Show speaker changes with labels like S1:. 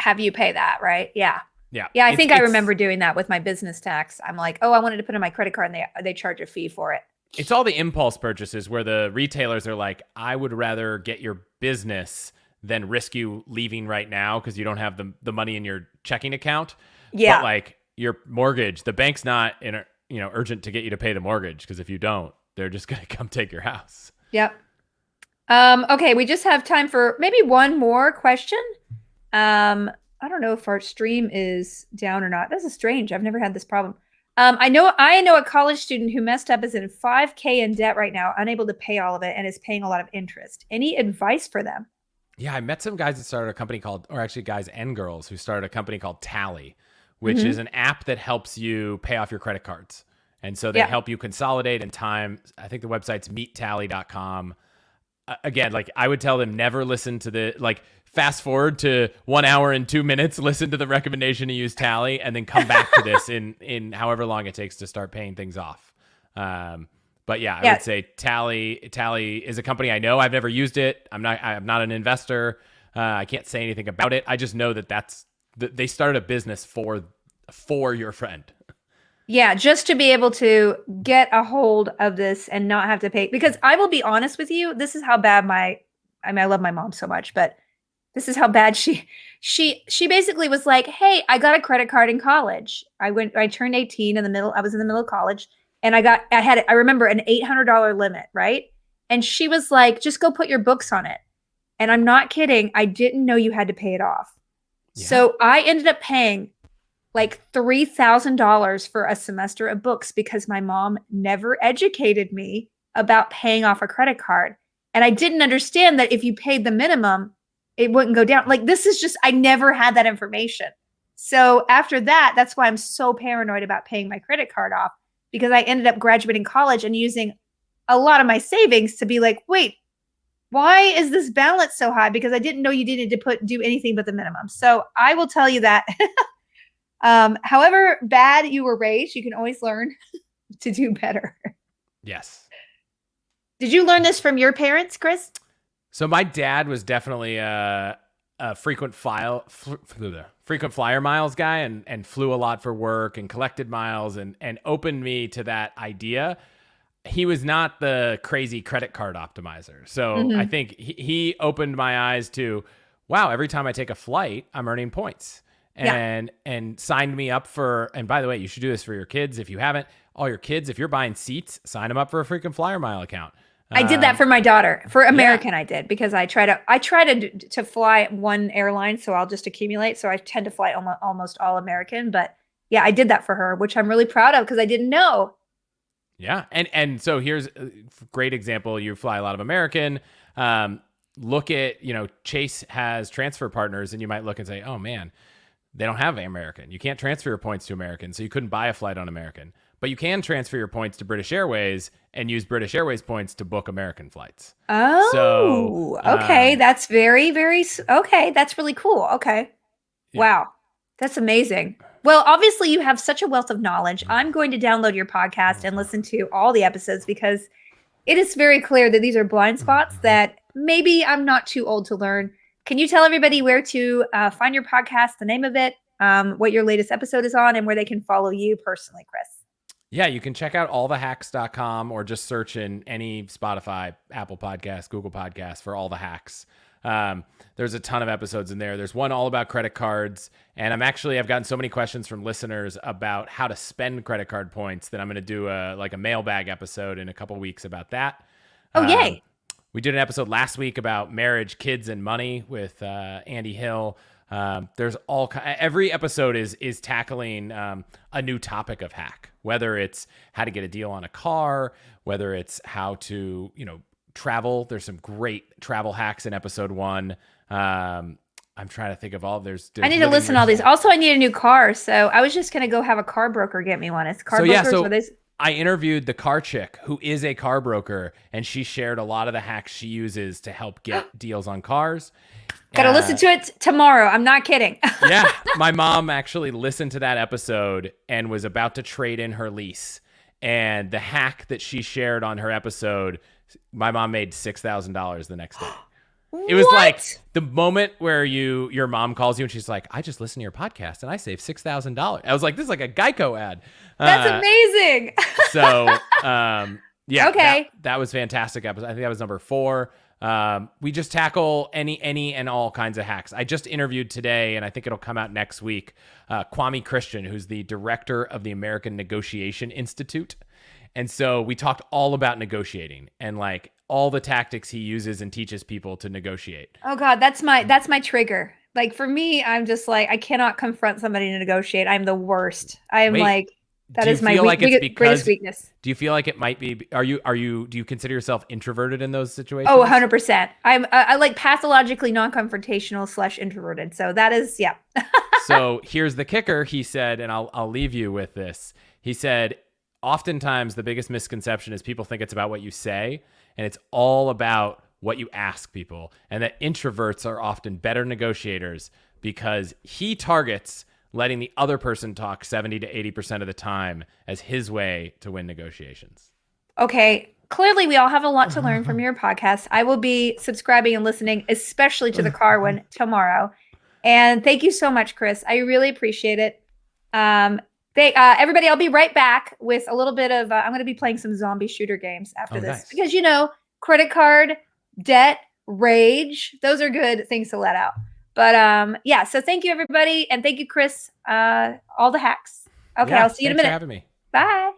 S1: have you pay that, right? Yeah.
S2: Yeah.
S1: Yeah, I
S2: It's
S1: think I
S2: it's
S1: remember doing that with my business tax. I'm like, oh, I wanted to put in my credit card and they charge a fee for it.
S2: it's all the impulse purchases where the retailers are like, I would rather get your business than risk you leaving right now because you don't have the money in your checking account. But
S1: Yeah.
S2: like your mortgage, the bank's not in a, urgent to get you to pay the mortgage because if you don't, they're just going to come take your house.
S1: Yep. Okay, we just have time for maybe one more question. I don't know if our stream is down or not. This is strange. I've never had this problem. I know a college student who messed up is in 5K in debt right now, unable to pay all of it, and is paying a lot of interest. Any advice for them?
S2: Yeah, I met some guys that started a company called, or actually guys and girls who started a company called Tally, which is
S1: Mm-hmm.
S2: an app that helps you pay off your credit cards. And so they
S1: Yeah.
S2: help you consolidate in time. I think the website's meettally.com. Again, like I would tell them never listen to fast forward to 1 hour and 2 minutes, listen to the recommendation to use Tally, and then come back to this in however long it takes to start paying things off. But yeah, I
S1: Yeah.
S2: would say Tally is a company I know. I've never used it. I'm not an investor. I can't say anything about it. I just know they started a business for your friend.
S1: Yeah, just to be able to get a hold of this and not have to pay. Because I will be honest with you, this is how bad I love my mom so much, but this is how bad she basically was like, "Hey, I got a credit card in college. I turned 18 I was in the middle of college, and I remember an $800 limit, right? And she was like, "Just go put your books on it." And I'm not kidding, I didn't know you had to pay it off.
S2: Yeah.
S1: So I ended up paying like $3,000 for a semester of books because my mom never educated me about paying off a credit card. And I didn't understand that if you paid the minimum, it wouldn't go down. Like, this is just, I never had that information. So after that, that's why I'm so paranoid about paying my credit card off, because I ended up graduating college and using a lot of my savings to be like, wait, why is this balance so high? Because I didn't know you needed to do anything but the minimum. So I will tell you that however bad you were raised, you can always learn to do better.
S2: Yes.
S1: Did you learn this from your parents, Chris?
S2: So my dad was definitely a frequent flyer miles guy and flew a lot for work and collected miles and opened me to that idea. He was not the crazy credit card optimizer. So I
S1: Mm-hmm.
S2: think he opened my eyes to, wow, every time I take a flight, I'm earning points.
S1: Yeah.
S2: And signed me up for, and by the way, you should do this for your kids if you haven't. All your kids, if you're buying seats, sign them up for a frequent flyer mile account.
S1: I did that for my daughter. For
S2: Yeah.
S1: American, I did, because I try to fly one airline, so I'll just accumulate. So I tend to fly almost all American. But yeah, I did that for her, which I'm really proud of because I didn't know.
S2: Yeah. And so here's a great example. You fly a lot of American. Look at, Chase has transfer partners and you might look and say, oh man, they don't have American. You can't transfer your points to American. So you couldn't buy a flight on American, but you can transfer your points to British Airways and use British Airways points to book American flights. So,
S1: Oh, okay. That's very, very, okay. That's really cool. Okay.
S2: yeah.
S1: Wow. That's amazing. Well, obviously, you have such a wealth of knowledge. I'm going to download your podcast and listen to all the episodes because it is very clear that these are blind spots that maybe I'm not too old to learn. Can you tell everybody where to find your podcast, the name of it, what your latest episode is on, and where they can follow you personally, Chris?
S2: Yeah, you can check out allthehacks.com or just search in any Spotify, Apple Podcasts, Google Podcasts for All the Hacks. There's a ton of episodes in there. There's one all about credit cards. And I've gotten so many questions from listeners about how to spend credit card points that I'm going to do a mailbag episode in a couple weeks about that.
S1: Oh, yay.
S2: We did an episode last week about marriage, kids, and money with Andy Hill. There's every episode is tackling a new topic of hack, whether it's how to get a deal on a car, whether it's how to, travel. There's some great travel hacks in episode 1. I'm trying to think of all. There's
S1: I need to listen to all these. Also, I need a new car, so I was just gonna go have a car broker get me one. It's car brokers.
S2: So I interviewed the car chick who is a car broker, and she shared a lot of the hacks she uses to help get deals on cars.
S1: Gotta listen to it tomorrow. I'm not kidding.
S2: Yeah, my mom actually listened to that episode and was about to trade in her lease. And the hack that she shared on her episode, my mom made $6,000 the next day. It was like
S1: What?
S2: the moment where your mom calls you and she's like, I just listened to your podcast and I saved $6,000. I was like, this is like a Geico ad.
S1: That's amazing.
S2: So yeah,
S1: Okay.
S2: that was fantastic episode. I think that was number 4. We just tackle any and all kinds of hacks. I just interviewed today, and I think it'll come out next week, Kwame Christian, who's the director of the American Negotiation Institute. And so we talked all about negotiating and like all the tactics he uses and teaches people to negotiate.
S1: Oh God, that's my trigger. Like for me, I'm just like, I cannot confront somebody to negotiate. I'm the worst. I am
S2: Wait,
S1: like, that
S2: do you
S1: is my
S2: feel like it's
S1: greatest
S2: because
S1: weakness.
S2: do you feel like it might be do you consider yourself introverted in those situations?
S1: Oh, 100%. I like pathologically non-confrontational / introverted. So that is, yeah.
S2: So here's the kicker. He said, and I'll leave you with this. He said, oftentimes the biggest misconception is people think it's about what you say, and it's all about what you ask people, and that introverts are often better negotiators because he targets letting the other person talk 70 to 80% of the time as his way to win negotiations.
S1: Okay. Clearly, we all have a lot to learn from your podcast. I will be subscribing and listening, especially to the car one tomorrow. And thank you so much, Chris. I really appreciate it. Everybody, I'll be right back with a little bit of, I'm going to be playing some zombie shooter games after this.
S2: Nice.
S1: Because, credit card, debt, rage, those are good things to let out. But yeah, so thank you, everybody. And thank you, Chris. All the hacks. Okay,
S2: Yeah,
S1: I'll see you in a minute.
S2: Thanks for having me.
S1: Bye.